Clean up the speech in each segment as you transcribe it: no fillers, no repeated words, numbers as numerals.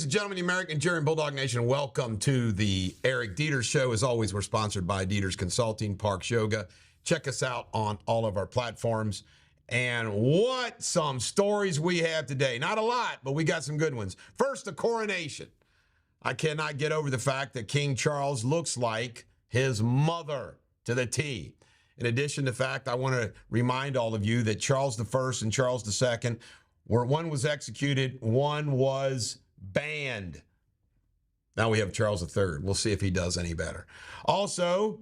and gentlemen, the American Jury and Bulldog Nation, welcome to the Eric Deters Show. As always, we're sponsored by Deters Consulting, Parks Yoga. Check us out on all of our platforms. And what some stories we have today. Not a lot, but we got some good ones. First, the coronation. I cannot get over the fact that King Charles looks like his mother to the T. In addition to the fact, I want to remind all of you that Charles I and Charles II, where one was executed, one was banned. Now we have Charles III. We'll see if he does any better. Also,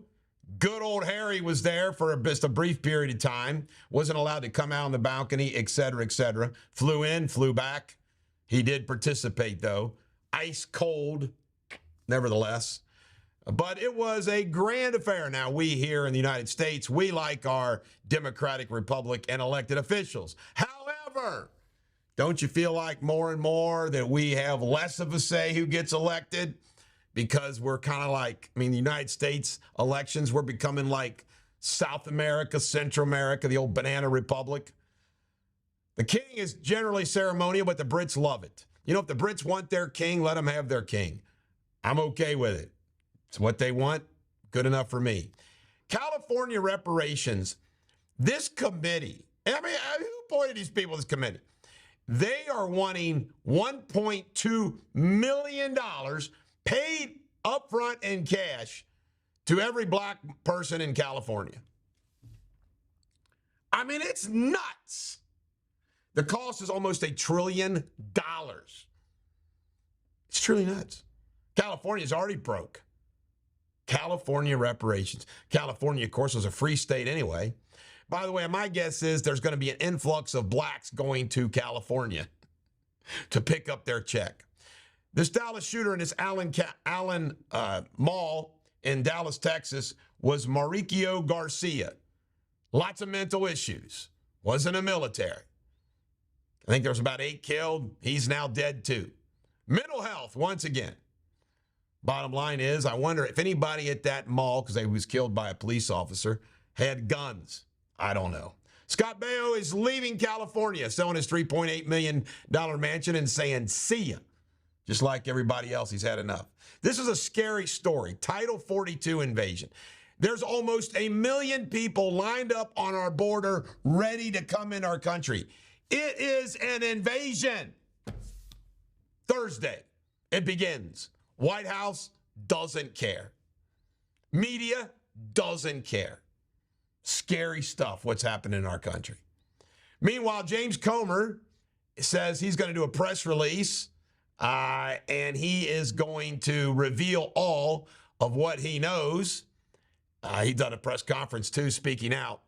good old Harry was there for just a brief period of time. Wasn't allowed to come out on the balcony, et cetera, et cetera. Flew in, flew back. He did participate, though. Ice cold, nevertheless. But it was a grand affair. Now, we here in the United States, we like our democratic republic and elected officials. However, don't you feel like more and more that we have less of a say who gets elected? Because we're kind of like, the United States elections, we're becoming like South America, Central America, the old banana republic. The king is generally ceremonial, but the Brits love it. You know, if the Brits want their king, let them have their king. I'm okay with it. It's what they want. Good enough for me. California reparations. This committee, who appointed these people to this committee? They are wanting $1.2 million paid upfront in cash to every black person in California. It's nuts. The cost is almost $1 trillion. It's truly nuts. California's already broke. California reparations. California, of course, was a free state anyway. By the way, my guess is there's going to be an influx of blacks going to California to pick up their check. This Dallas shooter in this Allen Mall in Dallas, Texas, was Mauricio Garcia. Lots of mental issues. Wasn't a military. I think there was about 8 killed. He's now dead too. Mental health, once again. Bottom line is, I wonder if anybody at that mall, because he was killed by a police officer, had guns. I don't know. Scott BAIO is leaving California, selling his $3.8 million mansion and saying, see ya. Just like everybody else, he's had enough. This is a scary story. Title 42 invasion. There's almost 1 million people lined up on our border ready to come in our country. It is an invasion. Thursday, it begins. White House doesn't care. Media doesn't care. Scary stuff, what's happening in our country. Meanwhile, James Comer says he's going to do a press release and he is going to reveal all of what he knows. He done a press conference too, speaking out.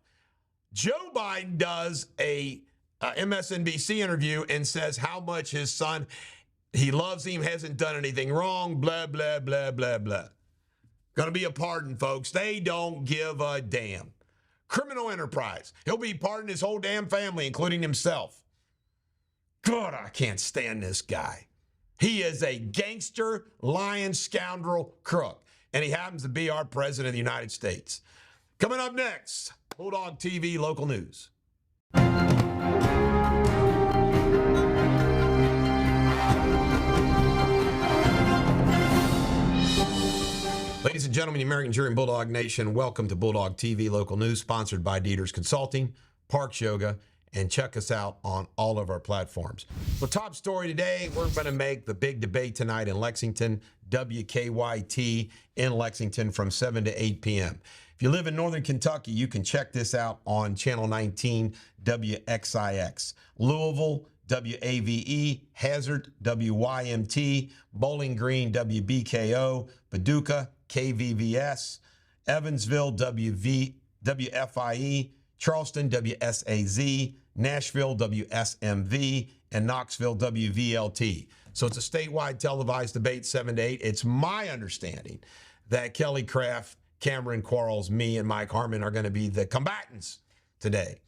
Joe Biden does a MSNBC interview and says how much his son, he loves him, hasn't done anything wrong, blah, blah, blah, blah, blah. Going to be a pardon, folks. They don't give a damn. Criminal enterprise. He'll be pardoning his whole damn family, including himself. God, I can't stand this guy. He is a gangster, lying, scoundrel, crook. And he happens to be our president of the United States. Coming up next, Bulldog TV local news. Ladies and gentlemen, the American Jury and Bulldog Nation, welcome to Bulldog TV local news, sponsored by Deters Consulting, Parks Yoga, and check us out on all of our platforms. So top story today, we're going to make the big debate tonight in Lexington, WKYT in Lexington from 7 to 8 p.m. If you live in Northern Kentucky, you can check this out on Channel 19, WXIX. Louisville, WAVE, Hazard, WYMT, Bowling Green, WBKO, Paducah, KVVS, Evansville, WFIE, Charleston, WSAZ, Nashville, WSMV, and Knoxville, WVLT. So it's a statewide televised debate, 7 to 8. It's my understanding that Kelly Craft, Cameron Quarles, me, and Mike Harmon are going to be the combatants today.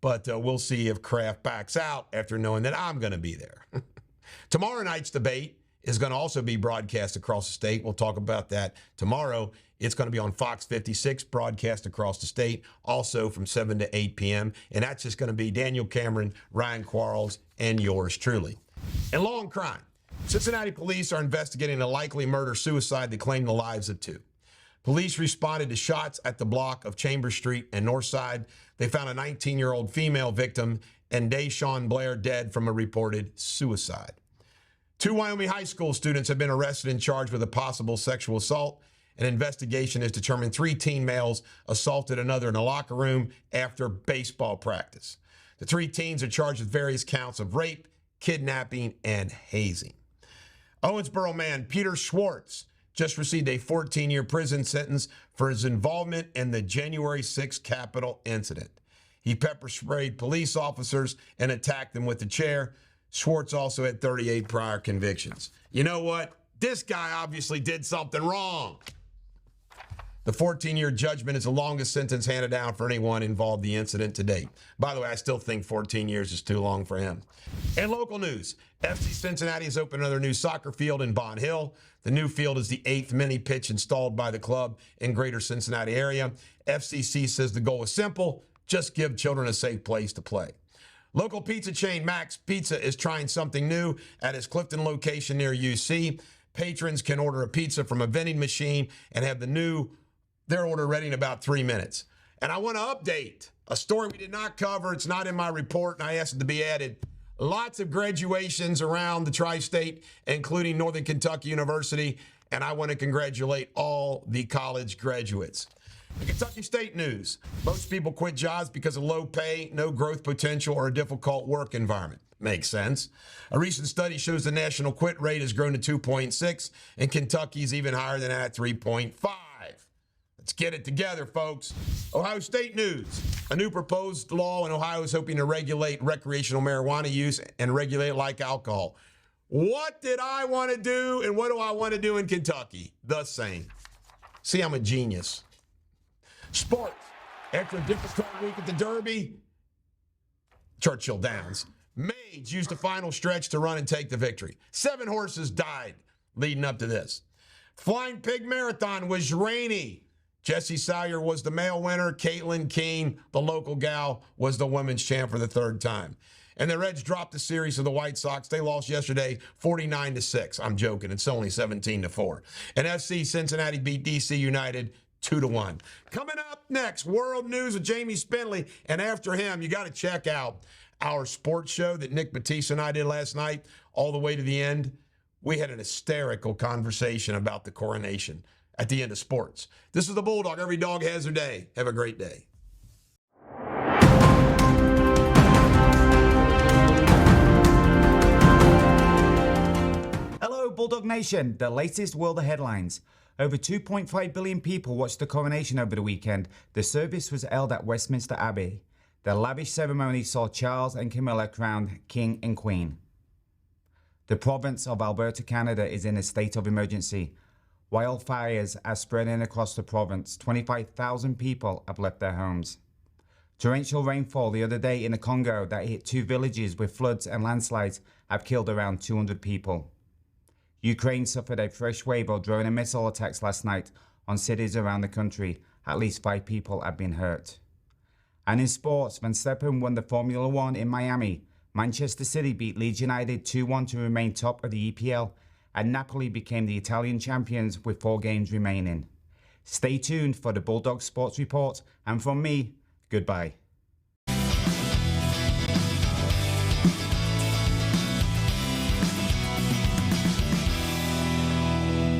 But we'll see if Kraft backs out after knowing that I'm going to be there. Tomorrow night's debate is going to also be broadcast across the state. We'll talk about that tomorrow. It's going to be on Fox 56, broadcast across the state, also from 7 to 8 p.m. And that's just going to be Daniel Cameron, Ryan Quarles, and yours truly. And law and crime. Cincinnati police are investigating a likely murder-suicide that claimed the lives of two. Police responded to shots at the block of Chambers Street and Northside. They found a 19-year-old female victim and Deshaun Blair dead from a reported suicide. Two Wyoming high school students have been arrested and charged with a possible sexual assault. An investigation has determined 3 teen males assaulted another in a locker room after baseball practice. The 3 teens are charged with various counts of rape, kidnapping, and hazing. Owensboro man Peter Schwartz just received a 14-year prison sentence for his involvement in the January 6th Capitol incident. He pepper sprayed police officers and attacked them with a chair. Schwartz also had 38 prior convictions. You know what? This guy obviously did something wrong. The 14-year judgment is the longest sentence handed down for anyone involved in the incident to date. By the way, I still think 14 years is too long for him. In local news, FC Cincinnati has opened another new soccer field in Bond Hill. The new field is the 8th mini pitch installed by the club in greater Cincinnati area. FCC says the goal is simple: just give children a safe place to play. Local pizza chain Max Pizza is trying something new at its Clifton location near UC. Patrons can order a pizza from a vending machine and have their order ready in about 3 minutes. And I want to update a story we did not cover. It's not in my report, and I asked it to be added. Lots of graduations around the tri-state, including Northern Kentucky University, and I want to congratulate all the college graduates. The Kentucky State news. Most people quit jobs because of low pay, no growth potential, or a difficult work environment. Makes sense. A recent study shows the national quit rate has grown to 2.6, and Kentucky's even higher than that, 3.5. Let's get it together, folks. Ohio State news. A new proposed law in Ohio is hoping to regulate recreational marijuana use and regulate it like alcohol. What did I want to do, and what do I want to do in Kentucky? The same. See, I'm a genius. Sports. After a difficult week at the Derby, Churchill Downs, MAGE used the final stretch to run and take the victory. 7 horses died leading up to this. Flying Pig Marathon was rainy. Jesse Sawyer was the male winner. Caitlin Keene, the local gal, was the women's champ for the 3rd time. And the Reds dropped the series to the White Sox. They lost yesterday 49-6. I'm joking. It's only 17-4. And FC Cincinnati beat DC United 2-1. Coming up next, World News with Jamie Spindley. And after him, you got to check out our sports show that Nick Batista and I did last night, all the way to the end. We had an hysterical conversation about the coronation at the end of sports. This is the Bulldog. Every dog has their day. Have a great day. Hello, Bulldog Nation. The latest world of headlines. Over 2.5 billion people watched the coronation over the weekend. The service was held at Westminster Abbey. The lavish ceremony saw Charles and Camilla crowned King and Queen. The province of Alberta, Canada is in a state of emergency. Wildfires are spreading across the province. 25,000 people have left their homes. Torrential rainfall the other day in the Congo that hit 2 villages with floods and landslides have killed around 200 people. Ukraine suffered a fresh wave of drone and missile attacks last night on cities around the country. At least 5 people have been hurt. And in sports, Verstappen won the Formula One in Miami. Manchester City beat Leeds United 2-1 to remain top of the EPL. And Napoli became the Italian champions with 4 games remaining. Stay tuned for the Bulldog Sports Report, and from me, goodbye.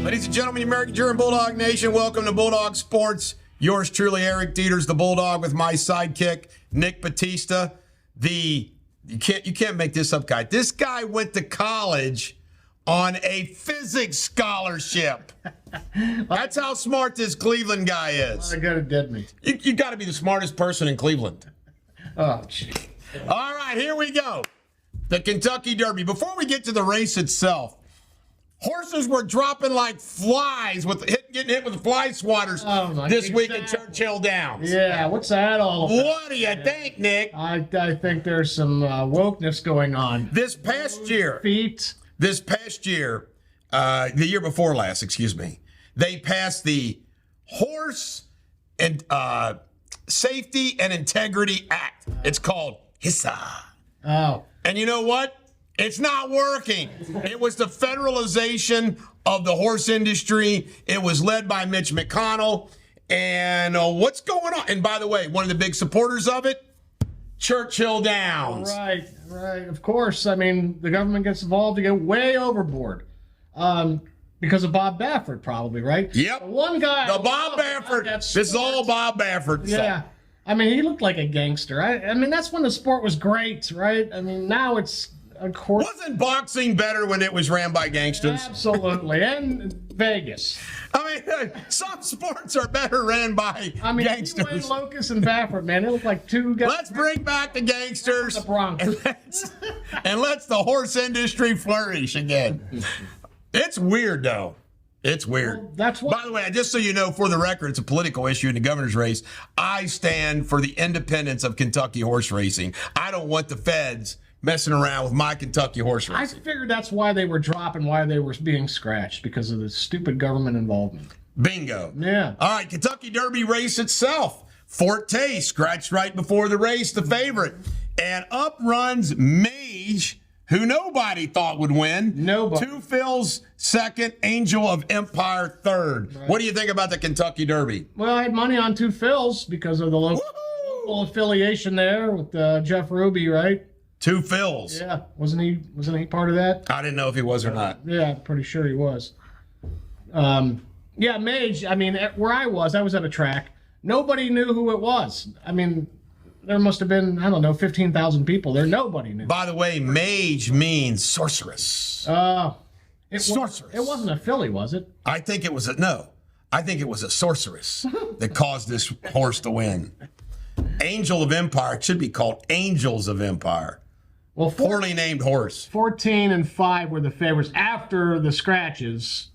Ladies and gentlemen, American German Bulldog Nation, welcome to Bulldog Sports. Yours truly, Eric Deters, the Bulldog, with my sidekick, Nick Batista. You can't make this up, guy. This guy went to college on a physics scholarship. That's how smart this Cleveland guy is. I got it dead me. You got to be the smartest person in Cleveland. Oh, gee. All right, here we go. The Kentucky Derby. Before we get to the race itself, horses were dropping like flies, getting hit with fly swatters this week at Churchill Downs. Yeah, what's that all about? What do you think, Nick? I think there's some wokeness going on. This past year, the year before last, excuse me, they passed the Horse and Safety and Integrity Act. It's called HISA. Oh. And you know what? It's not working. It was the federalization of the horse industry. It was led by Mitch McConnell. And what's going on? And by the way, one of the big supporters of it, Churchill Downs. Right. Of course. I mean, the government gets involved to get way overboard. Because of Bob Baffert, probably, right? Yep. The one guy. The Bob Baffert. This is all Bob Baffert. Yeah. I mean, he looked like a gangster. I mean, that's when the sport was great, right? I mean, now it's, of course. Wasn't boxing better when it was ran by gangsters? Absolutely. And Vegas. I mean, some sports are better ran by gangsters. Wayne Locust and Baffert, man, they look like two guys. Let's bring back the gangsters. The Bronx. And let's the horse industry flourish again. It's weird, though. It's weird. Well, that's what. By the way, just so you know, for the record, it's a political issue in the governor's race. I stand for the independence of Kentucky horse racing. I don't want the feds messing around with my Kentucky horse I racing. figured that's why they were dropping, why they were being scratched, because of the stupid government involvement. Bingo. Yeah. All right, Kentucky Derby race itself. Forte scratched right before the race, the favorite. And up runs MAGE, who nobody thought would win. Nobody. Two Phil's second, Angel of Empire third. Right. What do you think about the Kentucky Derby? Well, I had money on Two Phil's because of the local affiliation there with Jeff Ruby, right? Two Phil's. Yeah, wasn't he part of that? I didn't know if he was or not. Yeah, pretty sure he was. Yeah, MAGE. I mean, where I was at a track. Nobody knew who it was. I mean, there must have been, I don't know, 15,000 people there. Nobody knew. By the way, MAGE means sorceress. Sorceress. It wasn't a filly, was it? I think it was I think it was a sorceress that caused this horse to win. Angel of Empire. It should be called Angels of Empire. Well, poorly named horse. 14 and 5 were the favorites after the scratches.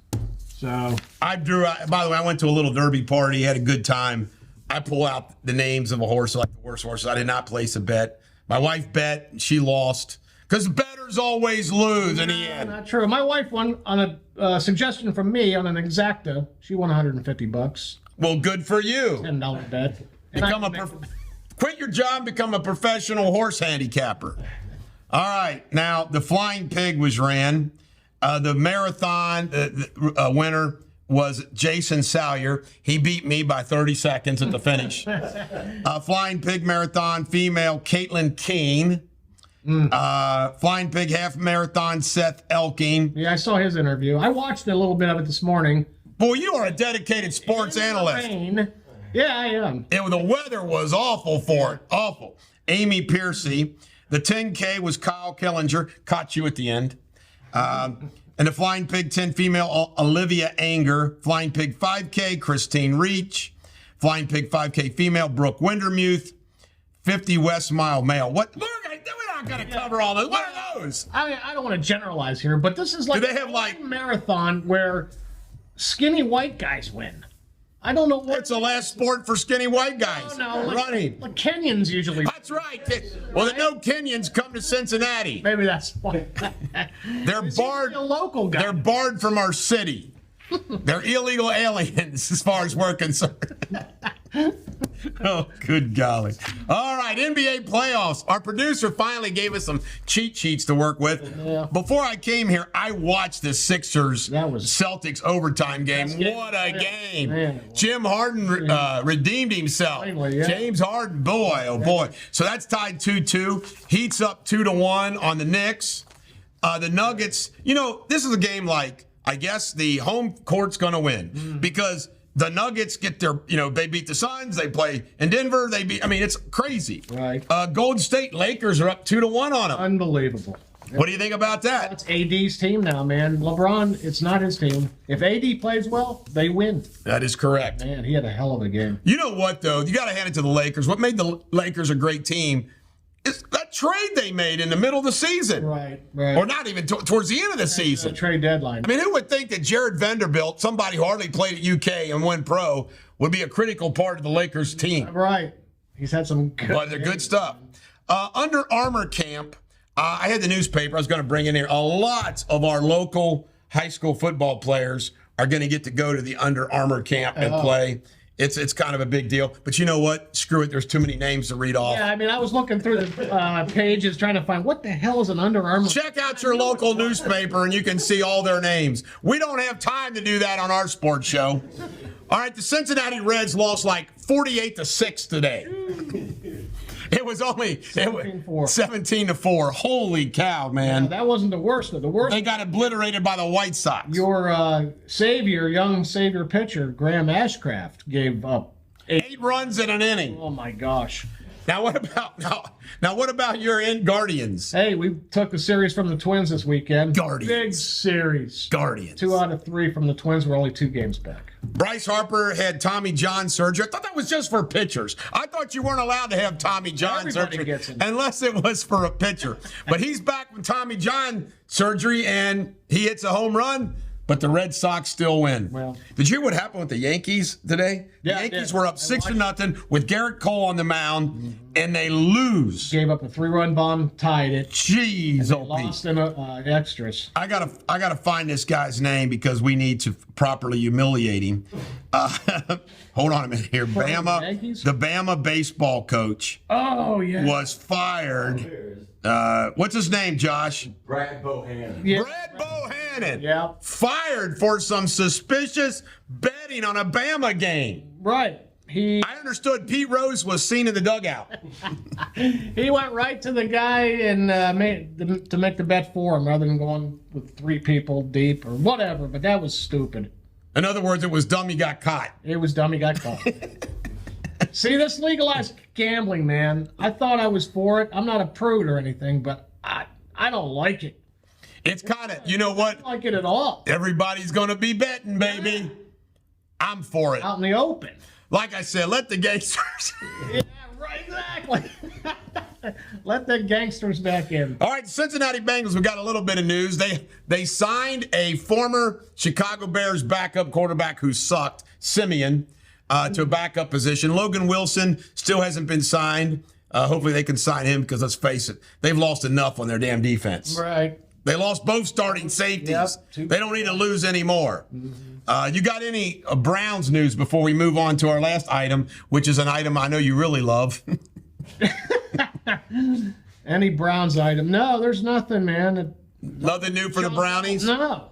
So by the way, I went to a little derby party, had a good time. I pull out the names of a horse, like the worst horses. I did not place a bet. My wife bet, and she lost. Because bettors always lose in the end. Not true. My wife won on a suggestion from me on an exacta. She won $150. Well, good for you. $10 bet. Quit your job, become a professional horse handicapper. All right. Now, the Flying Pig was ran. The marathon winner was Jason Salyer. He beat me by 30 seconds at the finish. Flying Pig Marathon female, Caitlin Keene. Flying Pig half marathon, Seth Elking. Yeah, I saw his interview. I watched a little bit of it this morning. Boy, you are a dedicated sports analyst. Yeah, I am. The weather was awful for it. Awful. Amy Piercy. The 10K was Kyle Killinger. Caught you at the end. And the Flying Pig 10 female, Olivia Anger. Flying Pig 5K, Christine Reach. Flying Pig 5K female, Brooke Windermuth. 50 West Mile male. We're not going to cover all those. What are those? I mean, I don't want to generalize here, but this is like do they have a marathon where skinny white guys win. I don't know what. It's the last sport for skinny white guys. Running. Like Kenyans usually. That's right. Well, no Kenyans come to Cincinnati. Maybe that's why. They're barred. A local guy. They're barred from our city. They're illegal aliens as far as we're concerned. Oh, good golly. All right, NBA playoffs. Our producer finally gave us some cheat sheets to work with. Yeah. Before I came here, I watched the Sixers Celtics overtime game. What a game. Man. Jim Harden redeemed himself. Finally, yeah. James Harden, boy, oh boy. So that's tied 2-2. Heat's up 2-1 on the Knicks. The Nuggets, this is a game like, I guess the home court's going to win because the Nuggets get their, they beat the Suns. They play in Denver. It's crazy. Right. Golden State Lakers are up 2-1 on them. Unbelievable. What do you think about that? That's AD's team now, man. LeBron, it's not his team. If AD plays well, they win. That is correct. Man, he had a hell of a game. You know what, though? You got to hand it to the Lakers. What made the Lakers a great team is that trade they made in the middle of the season. Right. Or not even towards the end of the season. The trade deadline. I mean, who would think that Jared Vanderbilt, somebody who hardly played at UK and went pro, would be a critical part of the Lakers team? Right. He's had some good. But they're good stuff. Under Armour camp, I had the newspaper I was going to bring in here. A lot of our local high school football players are going to get to go to the Under Armour camp and play. It's kind of a big deal. But you know what? Screw it. There's too many names to read off. Yeah, I mean, I was looking through the pages trying to find what the hell is an Under Armour. Check out your local newspaper and you can see all their names. We don't have time to do that on our sports show. All right, the Cincinnati Reds lost like 48-6 today. It was only 17-4. Holy cow, man. Yeah, that wasn't the worst of the worst. They got obliterated by the White Sox. Your young savior pitcher, Graham Ashcraft, gave up 8 runs in an inning. Oh my gosh. Now what about your Guardians? Hey, we took a series from the Twins this weekend. Guardians. Big series. Guardians. 2 out of 3 from the Twins. We're only 2 games back. Bryce Harper had Tommy John surgery. I thought that was just for pitchers. I thought you weren't allowed to have Tommy John surgery unless it was for a pitcher. But he's back with Tommy John surgery, and he hits a home run. But the Red Sox still win. Well, did you hear what happened with the Yankees today? Yeah, the Yankees were up 6-0 with Garrett Cole on the mound, and they lose. Gave up a 3-run bomb, tied it. Jeez, lost in extras. I gotta find this guy's name because we need to properly humiliate him. Hold on a minute here. The BAMA baseball coach. Oh yeah. Was fired. What's his name, Josh? Brad Bohannon. Yeah. Brad Bohannon. Yeah. Fired for some suspicious betting on a Bama game. Right. I understood Pete Rose was seen in the dugout. He went right to the guy and to make the bet for him rather than going with 3 people deep or whatever. But that was stupid. In other words, it was dummy got caught. It was dummy got caught. See, this legalized gambling, man. I thought I was for it. I'm not a prude or anything, but I don't like it. It's kind of, you know what? I don't like it at all. Everybody's going to be betting, baby. I'm for it. Out in the open. Like I said, let the gangsters. Yeah, right, exactly. Let the gangsters back in. All right, Cincinnati Bengals, we got a little bit of news. They signed a former Chicago Bears backup quarterback who sucked, Simeon, to a backup position. Logan Wilson still hasn't been signed. Hopefully they can sign him because let's face it, they've lost enough on their damn defense. Right. They lost both starting safeties. Yep. They don't need to lose anymore. You got any Browns news before we move on to our last item, which is an item I know you really love? Any Browns item? No, there's nothing, man. Nothing new for the Brownies? No.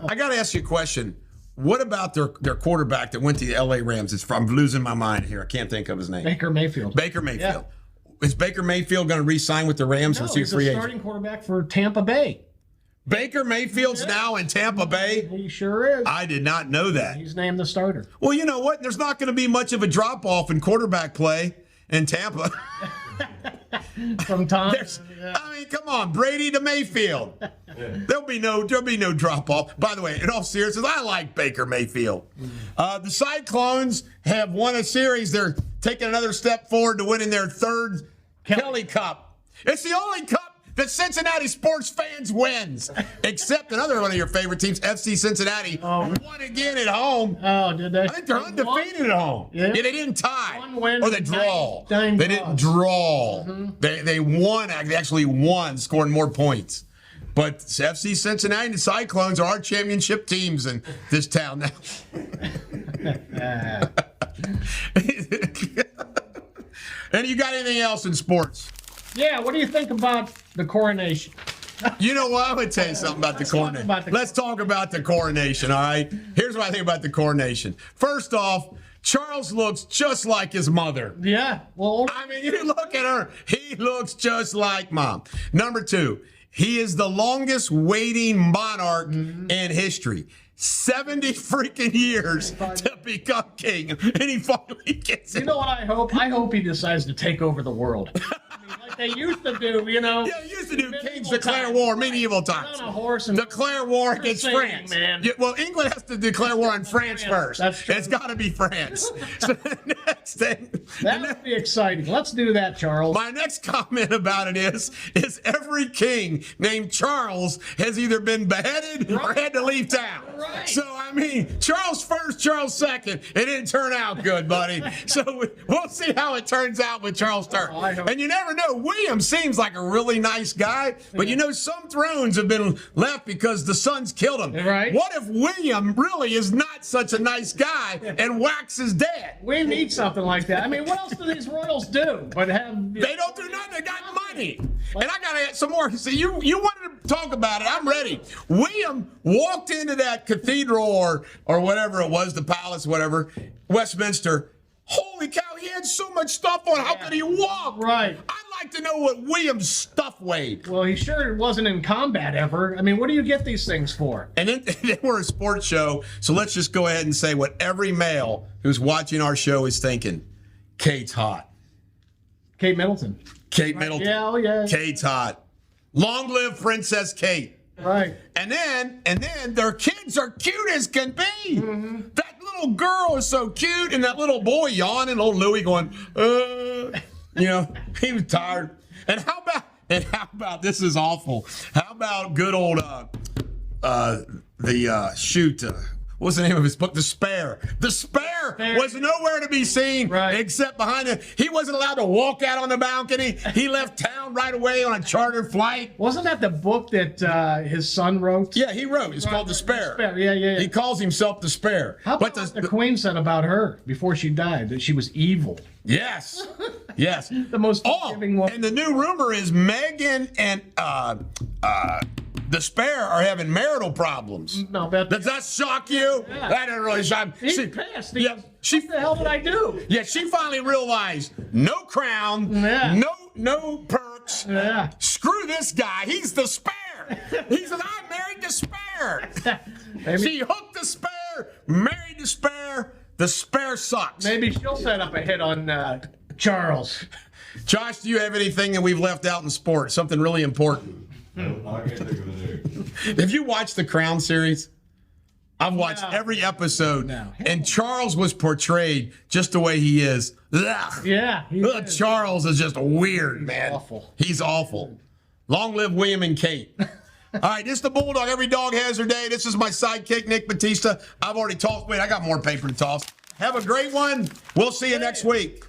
I got to ask you a question. What about their quarterback that went to the L.A. Rams? I'm losing my mind here. I can't think of his name. Baker Mayfield. Baker Mayfield. Yeah. Is Baker Mayfield going to re-sign with the Rams? No, or is he he's free a agent? starting quarterback for Tampa Bay. Baker Mayfield's now in Tampa Bay? He sure is. I did not know that. He's named the starter. Well, you know what? There's not going to be much of a drop-off in quarterback play in Tampa. From Tom. I mean, come on, Brady to Mayfield. There'll be no drop-off. By the way, in all seriousness, I like Baker Mayfield. The Cyclones have won a series. They're taking another step forward to winning their 3rd Kelly Cup. It's the only cup that Cincinnati sports fans wins, except another one of your favorite teams, FC Cincinnati, won again at home. Oh, did they? I think they're undefeated at home. Yeah. They didn't tie. One win, or they draw. nine They didn't draw. They won. They actually won, scoring more points. But FC Cincinnati and the Cyclones are our championship teams in this town now. And you got anything else in sports? Yeah, what do you think about the coronation? You know what? I'm going to tell you something about the coronation. Let's talk about the coronation, all right? Here's what I think about the coronation. First off, Charles looks just like his mother. Yeah. Well, I mean, you look at her. He looks just like Mom. Number 2, he is the longest waiting monarch in history. 70 freaking years to become king, and he finally gets it. You know what I hope? I hope he decides to take over the world. I mean, like they used to do, you know. Yeah, they used to do kings declare war, medieval times. On a horse and declare war against France. Man. Yeah, well, England has to declare war on France first. That's true. It's got to be France. So the next thing. That would be exciting. Let's do that, Charles. My next comment about it is every king named Charles has either been beheaded or had to leave town. Right. So, I mean, Charles first, Charles second. It didn't turn out good, buddy. So we'll see how it turns out with Charles third. And you never know William seems like a really nice guy, but you know, some thrones have been left because the sons killed him. Right. What if William really is not such a nice guy and Wax is dead? We need something like that. I mean, what else do these royals do but have... They don't do nothing. They got money. And I got to add some more. See, you wanted to talk about it. I'm ready. William walked into that cathedral or whatever it was, the palace, whatever, Westminster. Holy cow, he had so much stuff on. How could he walk? Right. I'd like to know what William's stuff weighed. Well, he sure wasn't in combat ever. I mean, what do you get these things for? And then we're a sports show, so let's just go ahead and say what every male who's watching our show is thinking. Kate's hot. Kate Middleton. Kate Middleton. Yeah, oh yeah. Kate's hot. Long live Princess Kate. Right. And then their kids are cute as can be. Mm-hmm. That little girl is so cute, and that little boy yawning, old Louis going, you know, he was tired. And how about this is awful. How about good old what's the name of his book? The Spare. The Spare was nowhere to be seen except behind it. He wasn't allowed to walk out on the balcony. He left town right away on a chartered flight. Wasn't that the book that his son wrote? Yeah, he wrote. It's called The Spare. Yeah. He calls himself The Spare. How about the Queen said about her before she died? That she was evil. Yes. The most forgiving woman. And the new rumor is Meghan and The Spare are having marital problems. No, does that shock you? Yeah. That didn't really shock me. He's pissed. What the hell did I do? Yeah, she finally realized no crown, no perks. Yeah. Screw this guy. He's the Spare. He said, I married the Spare. She hooked the Spare, married the Spare. The Spare sucks. Maybe she'll set up a hit on Charles. Josh, do you have anything that we've left out in sports? Something really important? No, I can't think of it. Have you watched the Crown series? I've watched every episode, and Charles was portrayed just the way he is. Ugh. Yeah. Charles is just weird, man. Awful. He's awful. Long live William and Kate. All right, this is the Bulldog. Every dog has her day. This is my sidekick, Nick Batista. I've already tossed. Wait, I got more paper to toss. Have a great one. We'll see you next week.